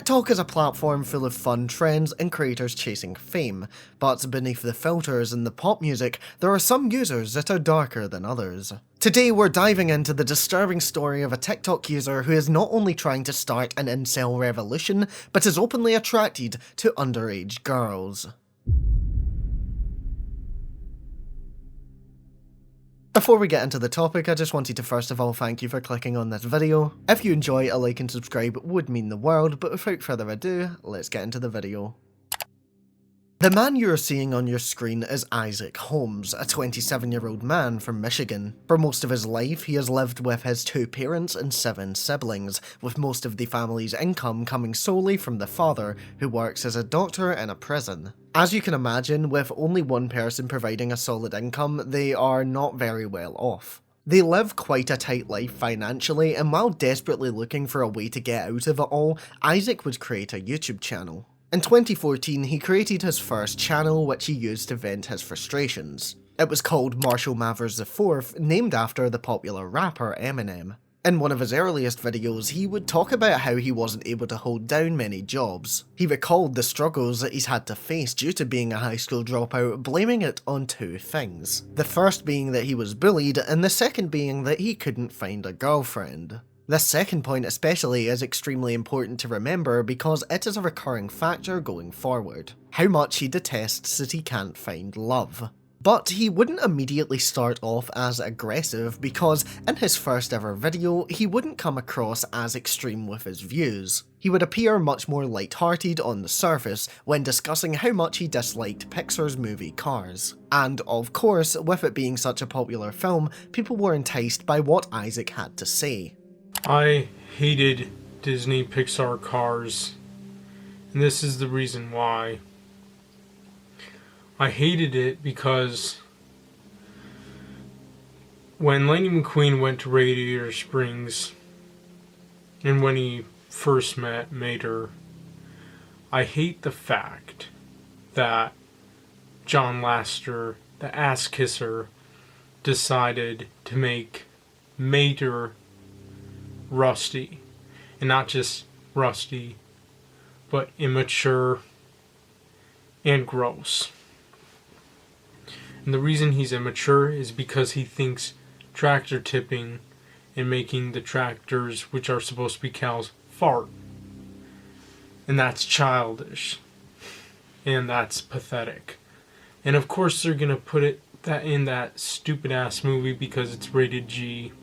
TikTok is a platform full of fun trends and creators chasing fame, but beneath the filters and the pop music, there are some users that are darker than others. Today we're diving into the disturbing story of a TikTok user who is not only trying to start an incel revolution, but is openly attracted to underage girls. Before we get into the topic, I just wanted to first of all thank you for clicking on this video. If you enjoy, a like and subscribe would mean the world, but without further ado, let's get into the video. The man you are seeing on your screen is Isaac Holmes, a 27-year-old man from Michigan. For most of his life, he has lived with his 2 parents and 7 siblings, with most of the family's income coming solely from the father, who works as a doctor in a prison. As you can imagine, with only one person providing a solid income, they are not very well off. They live quite a tight life financially, and while desperately looking for a way to get out of it all, Isaac would create a YouTube channel. In 2014, he created his first channel, which he used to vent his frustrations. It was called Marshall Mathers IV, named after the popular rapper Eminem. In one of his earliest videos, he would talk about how he wasn't able to hold down many jobs. He recalled the struggles that he's had to face due to being a high school dropout, blaming it on 2 things. The first being that he was bullied, and the second being that he couldn't find a girlfriend. This second point especially is extremely important to remember because it is a recurring factor going forward. How much he detests that he can't find love. But he wouldn't immediately start off as aggressive because in his first ever video, he wouldn't come across as extreme with his views. He would appear much more light-hearted on the surface when discussing how much he disliked Pixar's movie Cars. And of course, with it being such a popular film, people were enticed by what Isaac had to say. I hated Disney Pixar Cars, and this is the reason why. I hated it because when Lightning McQueen went to Radiator Springs, and when he first met Mater, I hate the fact that John Lasseter, the ass kisser, decided to make Mater rusty, and not just rusty, but immature and gross. And the reason he's immature is because he thinks tractor tipping and making the tractors, which are supposed to be cows, fart. And that's childish. And that's pathetic. And of course they're gonna put that in that stupid ass movie because it's rated G.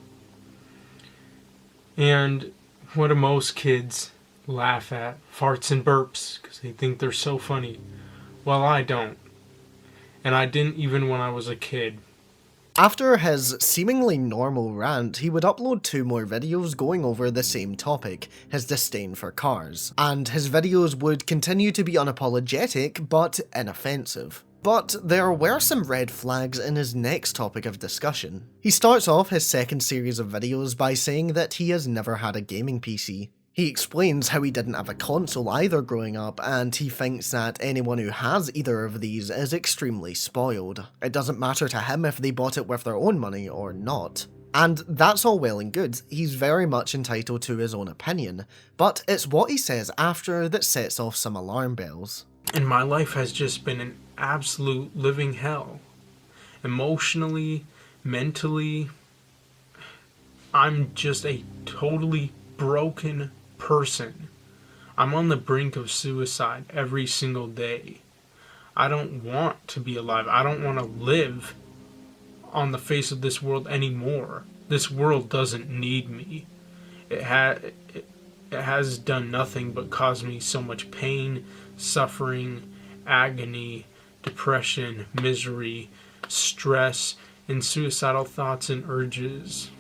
And what do most kids laugh at? Farts and burps, because they think they're so funny. Well, I don't. And I didn't even when I was a kid. After his seemingly normal rant, he would upload 2 more videos going over the same topic, his disdain for cars. And his videos would continue to be unapologetic, but inoffensive. But there were some red flags in his next topic of discussion. He starts off his second series of videos by saying that he has never had a gaming PC. He explains how he didn't have a console either growing up, and he thinks that anyone who has either of these is extremely spoiled. It doesn't matter to him if they bought it with their own money or not. And that's all well and good, he's very much entitled to his own opinion, but it's what he says after that sets off some alarm bells. And my life has just been an absolute living hell. Emotionally, mentally, I'm just a totally broken person. I'm on the brink of suicide every single day. I don't want to be alive. I don't want to live on the face of this world anymore. This world doesn't need me. It has done nothing but cause me so much pain, suffering, agony, depression, misery, stress, and suicidal thoughts and urges.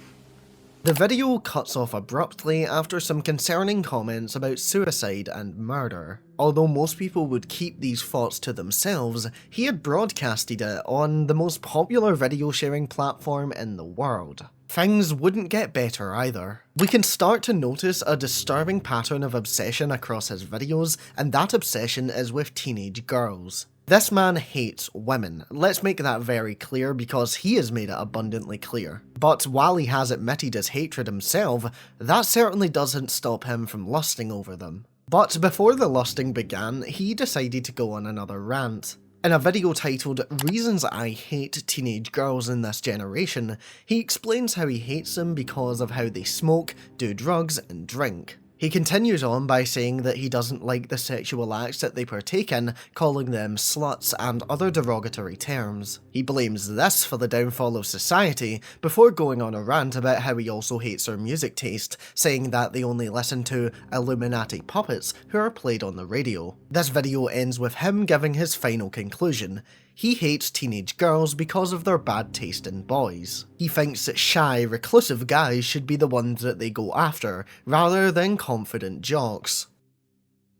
The video cuts off abruptly after some concerning comments about suicide and murder. Although most people would keep these thoughts to themselves, he had broadcasted it on the most popular video sharing platform in the world. Things wouldn't get better either. We can start to notice a disturbing pattern of obsession across his videos, and that obsession is with teenage girls. This man hates women, let's make that very clear because he has made it abundantly clear. But while he has admitted his hatred himself, that certainly doesn't stop him from lusting over them. But before the lusting began, he decided to go on another rant. In a video titled "Reasons I Hate Teenage Girls in This Generation," he explains how he hates them because of how they smoke, do drugs, and drink. He continues on by saying that he doesn't like the sexual acts that they partake in, calling them sluts and other derogatory terms. He blames this for the downfall of society, before going on a rant about how he also hates their music taste, saying that they only listen to Illuminati puppets who are played on the radio. This video ends with him giving his final conclusion. He hates teenage girls because of their bad taste in boys. He thinks that shy, reclusive guys should be the ones that they go after, rather than confident jocks.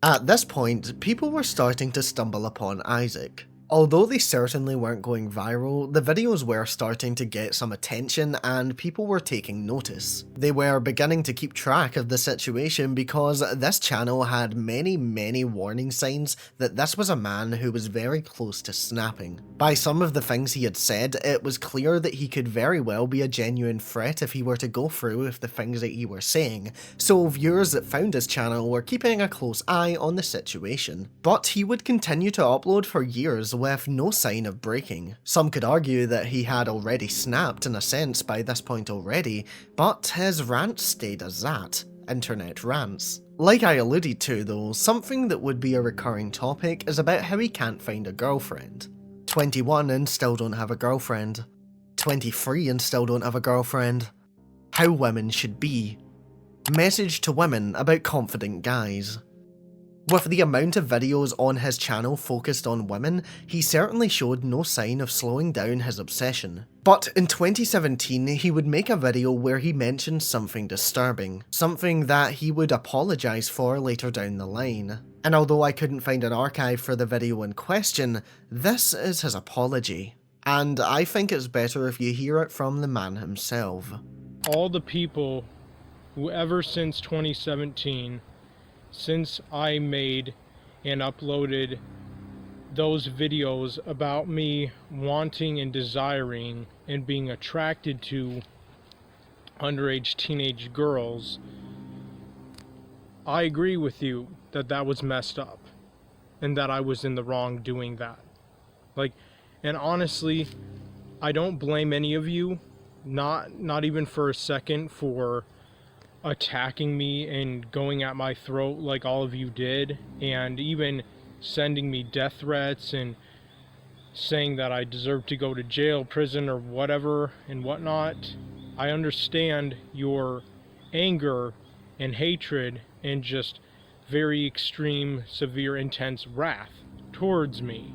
At this point, people were starting to stumble upon Isaac. Although they certainly weren't going viral, the videos were starting to get some attention and people were taking notice. They were beginning to keep track of the situation because this channel had many warning signs that this was a man who was very close to snapping. By some of the things he had said, it was clear that he could very well be a genuine threat if he were to go through with the things that he were saying, so viewers that found his channel were keeping a close eye on the situation. But he would continue to upload for years with no sign of breaking. Some could argue that he had already snapped in a sense by this point already, but his rants stayed as that, internet rants. Like I alluded to though, something that would be a recurring topic is about how he can't find a girlfriend. 21 and still don't have a girlfriend. 23 and still don't have a girlfriend. How women should be. Message to women about confident guys. With the amount of videos on his channel focused on women, he certainly showed no sign of slowing down his obsession. But in 2017, he would make a video where he mentioned something disturbing, something that he would apologise for later down the line. And although I couldn't find an archive for the video in question, this is his apology. And I think it's better if you hear it from the man himself. All the people who ever since 2017, since I made and uploaded those videos about me wanting and desiring and being attracted to underage teenage girls, I agree with you that that was messed up and that I was in the wrong doing that. And honestly, I don't blame any of you, not even for a second, for attacking me and going at my throat like all of you did, and even sending me death threats and saying that I deserve to go to jail, prison, or whatever and whatnot. I understand your anger and hatred and just very extreme, severe, intense wrath towards me.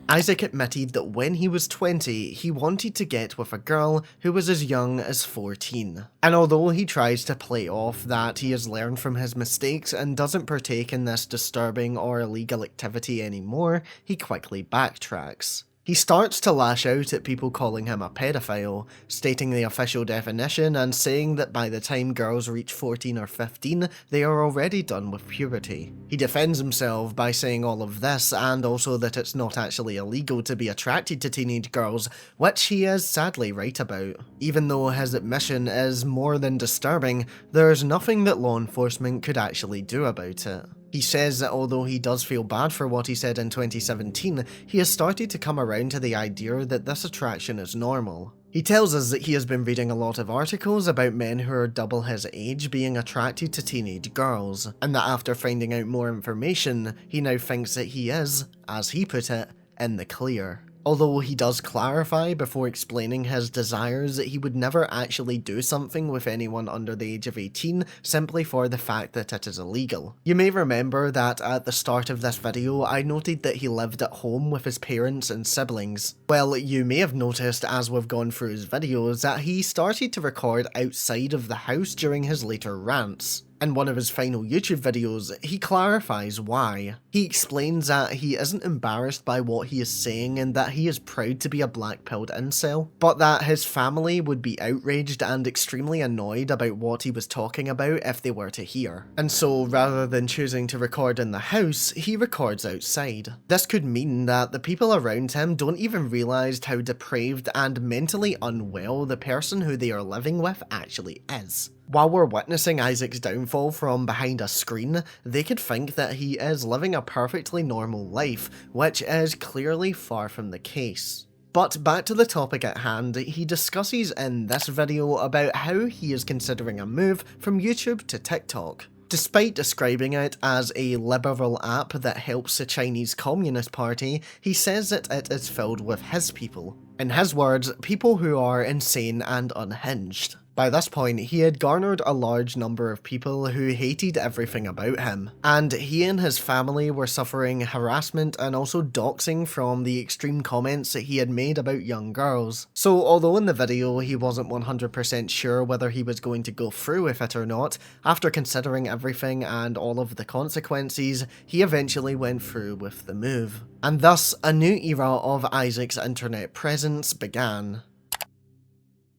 Isaac admitted that when he was 20, he wanted to get with a girl who was as young as 14. And although he tries to play off that he has learned from his mistakes and doesn't partake in this disturbing or illegal activity anymore, he quickly backtracks. He starts to lash out at people calling him a pedophile, stating the official definition and saying that by the time girls reach 14 or 15, they are already done with puberty. He defends himself by saying all of this and also that it's not actually illegal to be attracted to teenage girls, which he is sadly right about. Even though his admission is more than disturbing, there's nothing that law enforcement could actually do about it. He says that although he does feel bad for what he said in 2017, he has started to come around to the idea that this attraction is normal. He tells us that he has been reading a lot of articles about men who are double his age being attracted to teenage girls, and that after finding out more information, he now thinks that he is, as he put it, in the clear. Although he does clarify before explaining his desires that he would never actually do something with anyone under the age of 18 simply for the fact that it is illegal. You may remember that at the start of this video I noted that he lived at home with his parents and siblings. Well, you may have noticed as we've gone through his videos that he started to record outside of the house during his later rants. In one of his final YouTube videos, he clarifies why. He explains that he isn't embarrassed by what he is saying and that he is proud to be a black-pilled incel, but that his family would be outraged and extremely annoyed about what he was talking about if they were to hear. And so, rather than choosing to record in the house, he records outside. This could mean that the people around him don't even realise how depraved and mentally unwell the person who they are living with actually is. While we're witnessing Isaac's downfall from behind a screen, they could think that he is living a perfectly normal life, which is clearly far from the case. But back to the topic at hand, he discusses in this video about how he is considering a move from YouTube to TikTok. Despite describing it as a liberal app that helps the Chinese Communist Party, he says that it is filled with his people. In his words, people who are insane and unhinged. By this point, he had garnered a large number of people who hated everything about him, and he and his family were suffering harassment and also doxing from the extreme comments that he had made about young girls. So although in the video he wasn't 100% sure whether he was going to go through with it or not, after considering everything and all of the consequences, he eventually went through with the move. And thus, a new era of Isaac's internet presence began.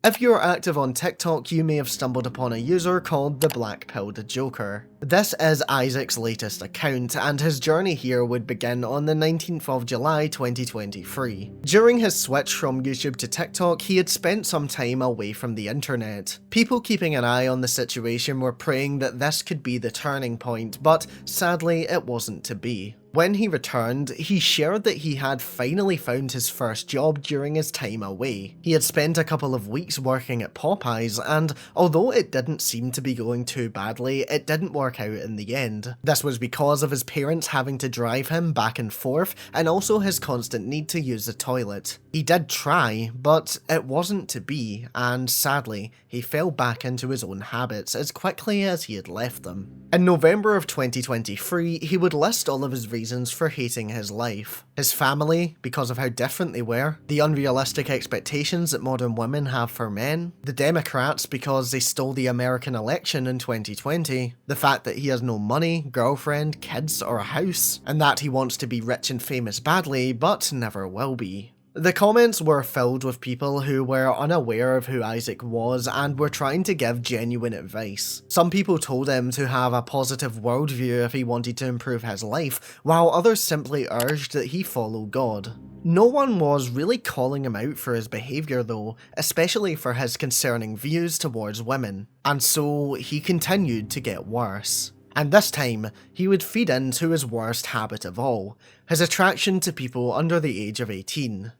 If you're active on TikTok, you may have stumbled upon a user called the Blackpilled Joker. This is Isaac's latest account, and his journey here would begin on the 19th of July 2023. During his switch from YouTube to TikTok, he had spent some time away from the internet. People keeping an eye on the situation were praying that this could be the turning point, but sadly it wasn't to be. When he returned, he shared that he had finally found his first job during his time away. He had spent a couple of weeks working at Popeyes, and although it didn't seem to be going too badly, it didn't work out in the end. This was because of his parents having to drive him back and forth, and also his constant need to use the toilet. He did try, but it wasn't to be, and sadly, he fell back into his own habits as quickly as he had left them. In November of 2023, he would list all of his reasons for hating his life. His family, because of how different they were, the unrealistic expectations that modern women have for men, the Democrats because they stole the American election in 2020, the fact that he has no money, girlfriend, kids, or a house, and that he wants to be rich and famous badly, but never will be. The comments were filled with people who were unaware of who Isaac was and were trying to give genuine advice. Some people told him to have a positive worldview if he wanted to improve his life, while others simply urged that he follow God. No one was really calling him out for his behaviour though, especially for his concerning views towards women, and so he continued to get worse. And this time, he would feed into his worst habit of all, his attraction to people under the age of 18.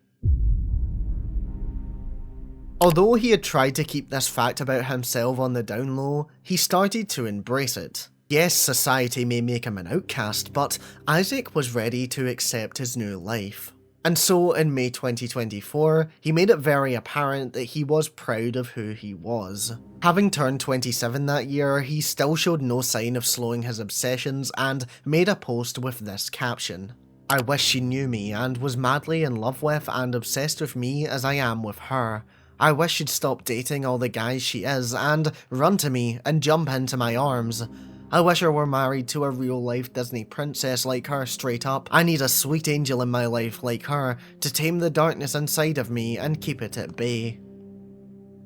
Although he had tried to keep this fact about himself on the down low, he started to embrace it. Yes, society may make him an outcast, but Isaac was ready to accept his new life. And so in May 2024, he made it very apparent that he was proud of who he was. Having turned 27 that year, he still showed no sign of slowing his obsessions and made a post with this caption: "I wish she knew me and was madly in love with and obsessed with me as I am with her. I wish she'd stop dating all the guys she is and run to me and jump into my arms. I wish I were married to a real-life Disney princess like her straight up. I need a sweet angel in my life like her to tame the darkness inside of me and keep it at bay."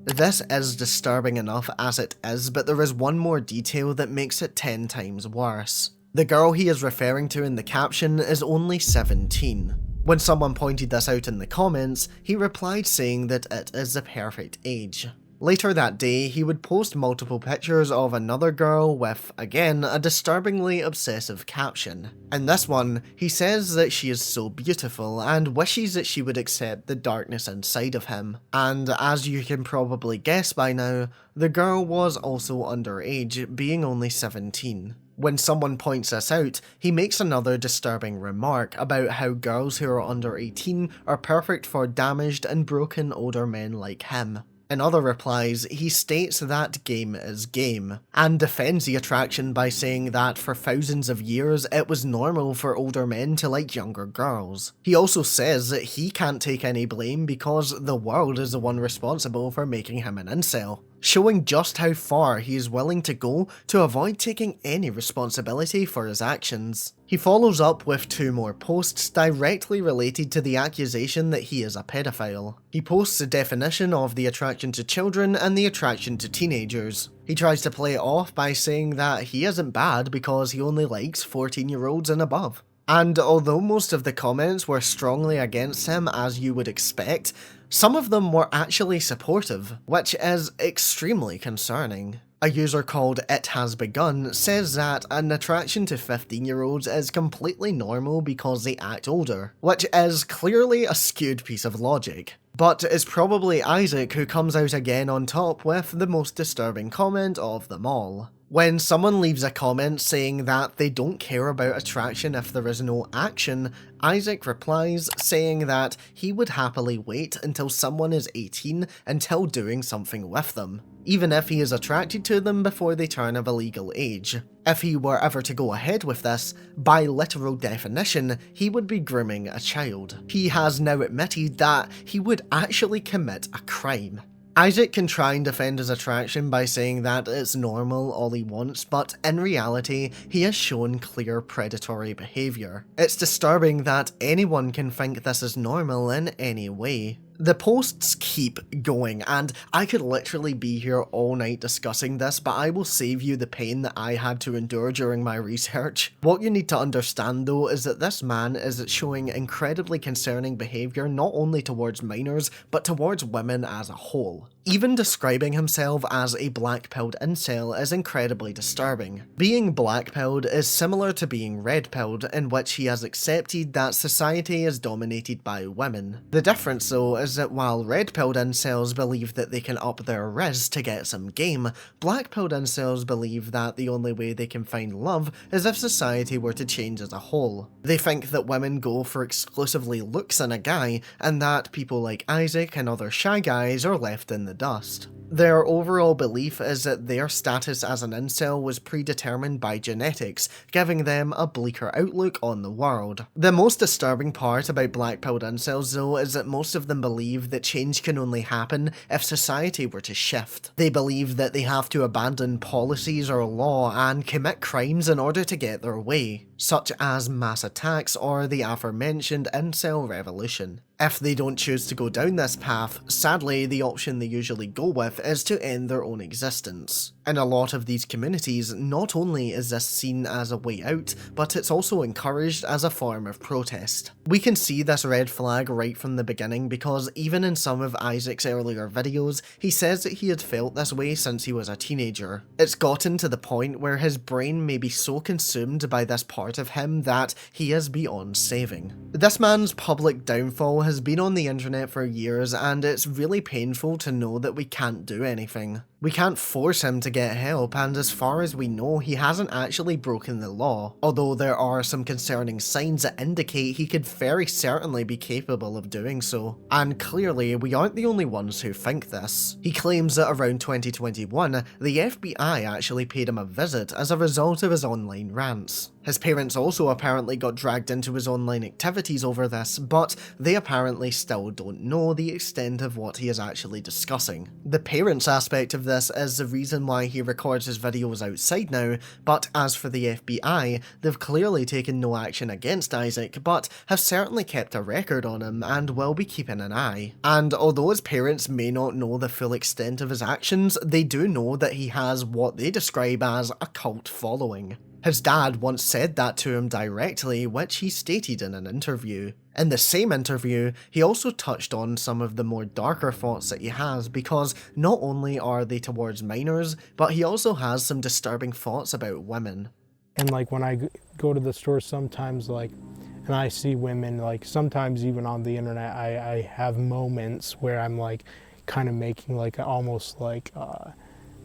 This is disturbing enough as it is, but there is one more detail that makes it 10 times worse. The girl he is referring to in the caption is only 17. When someone pointed this out in the comments, he replied saying that it is the perfect age. Later that day, he would post multiple pictures of another girl with, again, a disturbingly obsessive caption. In this one, he says that she is so beautiful and wishes that she would accept the darkness inside of him. And as you can probably guess by now, the girl was also underage, being only 17. When someone points this out, he makes another disturbing remark about how girls who are under 18 are perfect for damaged and broken older men like him. In other replies, he states that game is game, and defends the attraction by saying that for thousands of years it was normal for older men to like younger girls. He also says that he can't take any blame because the world is the one responsible for making him an incel, showing just how far he is willing to go to avoid taking any responsibility for his actions. He follows up with 2 more posts directly related to the accusation that he is a pedophile. He posts a definition of the attraction to children and the attraction to teenagers. He tries to play it off by saying that he isn't bad because he only likes 14-year-olds and above. And although most of the comments were strongly against him as you would expect, some of them were actually supportive, which is extremely concerning. A user called It Has Begun says that an attraction to 15-year-olds is completely normal because they act older, which is clearly a skewed piece of logic. But it's probably Isaac who comes out again on top with the most disturbing comment of them all. When someone leaves a comment saying that they don't care about attraction if there is no action, Isaac replies saying that he would happily wait until someone is 18 until doing something with them, even if he is attracted to them before they turn of a legal age. If he were ever to go ahead with this, by literal definition, he would be grooming a child. He has now admitted that he would actually commit a crime. Isaac can try and defend his attraction by saying that it's normal all he wants, but in reality, he has shown clear predatory behaviour. It's disturbing that anyone can think this is normal in any way. The posts keep going, and I could literally be here all night discussing this, but I will save you the pain that I had to endure during my research. What you need to understand though is that this man is showing incredibly concerning behaviour not only towards minors, but towards women as a whole. Even describing himself as a black-pilled incel is incredibly disturbing. Being black-pilled is similar to being red-pilled, in which he has accepted that society is dominated by women. The difference though is that while red-pilled incels believe that they can up their riz to get some game, black-pilled incels believe that the only way they can find love is if society were to change as a whole. They think that women go for exclusively looks in a guy, and that people like Isaac and other shy guys are left in the dust. Their overall belief is that their status as an incel was predetermined by genetics, giving them a bleaker outlook on the world. The most disturbing part about black-pilled incels though is that most of them believe that change can only happen if society were to shift. They believe that they have to abandon policies or law and commit crimes in order to get their way, such as mass attacks or the aforementioned incel revolution. If they don't choose to go down this path, sadly the option they usually go with is to end their own existence. In a lot of these communities, not only is this seen as a way out, but it's also encouraged as a form of protest. We can see this red flag right from the beginning because even in some of Isaac's earlier videos, he says that he had felt this way since he was a teenager. It's gotten to the point where his brain may be so consumed by this part of him that he is beyond saving. This man's public downfall has been on the internet for years, and it's really painful to know that we can't do anything. We can't force him to get help, and as far as we know, he hasn't actually broken the law, although there are some concerning signs that indicate he could very certainly be capable of doing so. And clearly, we aren't the only ones who think this. He claims that around 2021, the FBI actually paid him a visit as a result of his online rants. His parents also apparently got dragged into his online activities over this, but they apparently still don't know the extent of what he is actually discussing. The parents aspect of this is the reason why he records his videos outside now, but as for the FBI, they've clearly taken no action against Isaac, but have certainly kept a record on him and will be keeping an eye. And although his parents may not know the full extent of his actions, they do know that he has what they describe as a cult following. His dad once said that to him directly, which he stated in an interview. In the same interview, he also touched on some of the more darker thoughts that he has, because not only are they towards minors, but he also has some disturbing thoughts about women. And like when I go to the store sometimes, like, and I see women, like sometimes even on the internet, I have moments where I'm like kind of making like almost like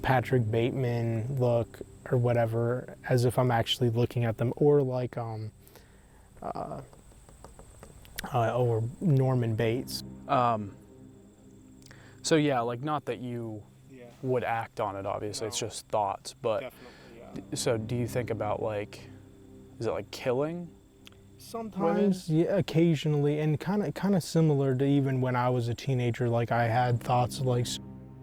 Patrick Bateman look or whatever, as if I'm actually looking at them, or like or Norman Bates. So yeah, like not that you would act on it, obviously, it's just thoughts, but so do you think about like, is it like killing? Sometimes, yeah, occasionally, and kind of similar to even when I was a teenager, like I had thoughts like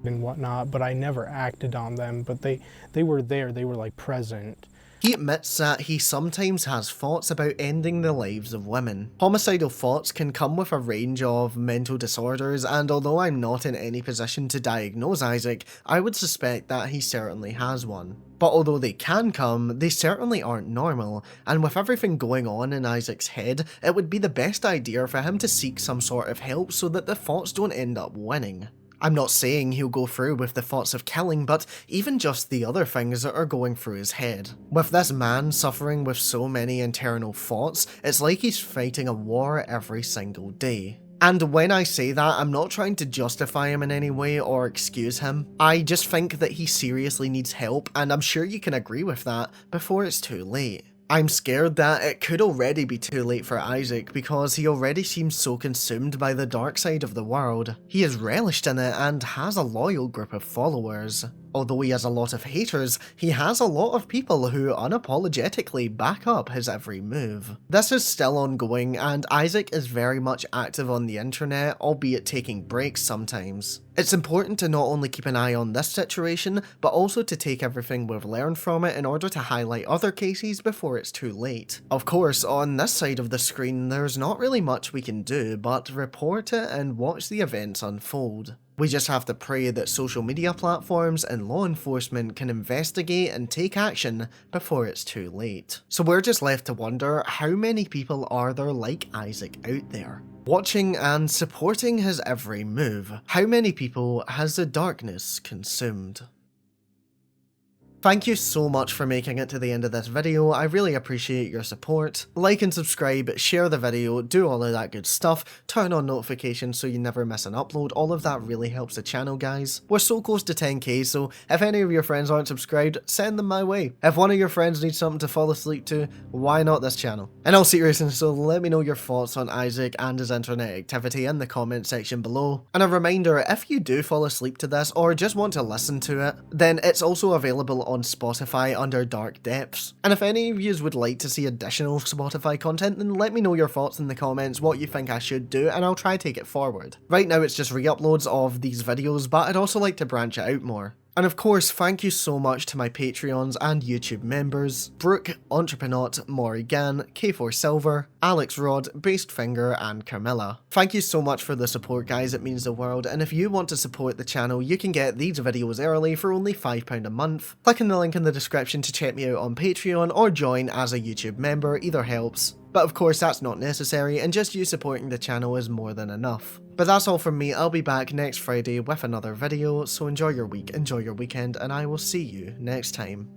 and whatnot, but I never acted on them, but they were there, they were like present. He admits that he sometimes has thoughts about ending the lives of women. Homicidal thoughts can come with a range of mental disorders, and although I'm not in any position to diagnose Isaac, I would suspect that he certainly has one. But although they can come, they certainly aren't normal, and with everything going on in Isaac's head, it would be the best idea for him to seek some sort of help so that the thoughts don't end up winning. I'm not saying he'll go through with the thoughts of killing, but even just the other things that are going through his head. With this man suffering with so many internal thoughts, it's like he's fighting a war every single day. And when I say that, I'm not trying to justify him in any way or excuse him. I just think that he seriously needs help, and I'm sure you can agree with that before it's too late. I'm scared that it could already be too late for Isaac because he already seems so consumed by the dark side of the world. He is relished in it and has a loyal group of followers. Although he has a lot of haters, he has a lot of people who unapologetically back up his every move. This is still ongoing, and Isaac is very much active on the internet, albeit taking breaks sometimes. It's important to not only keep an eye on this situation, but also to take everything we've learned from it in order to highlight other cases before it's too late. Of course, on this side of the screen, there's not really much we can do but report it and watch the events unfold. We just have to pray that social media platforms and law enforcement can investigate and take action before it's too late. So we're just left to wonder, how many people are there like Isaac out there? Watching and supporting his every move. How many people has the darkness consumed? Thank you so much for making it to the end of this video, I really appreciate your support. Like and subscribe, share the video, do all of that good stuff, turn on notifications so you never miss an upload, all of that really helps the channel guys. We're so close to 10k, so if any of your friends aren't subscribed, send them my way. If one of your friends needs something to fall asleep to, why not this channel? In all seriousness, so let me know your thoughts on Isaac and his internet activity in the comment section below. And a reminder, if you do fall asleep to this or just want to listen to it, then it's also available on Spotify under Dark Depths. And if any of you would like to see additional Spotify content, then let me know your thoughts in the comments, what you think I should do, and I'll try to take it forward. Right now it's just re-uploads of these videos, but I'd also like to branch it out more. And of course, thank you so much to my Patreons and YouTube members, Brooke, Entreprenaut, Morrigan, K4 Silver, Alex Rod, Based Finger, and Carmilla. Thank you so much for the support guys, it means the world, and if you want to support the channel, you can get these videos early for only £5 a month. Click on the link in the description to check me out on Patreon or join as a YouTube member, either helps. But of course that's not necessary, and just you supporting the channel is more than enough. But that's all from me, I'll be back next Friday with another video, so enjoy your week, enjoy your weekend, and I will see you next time.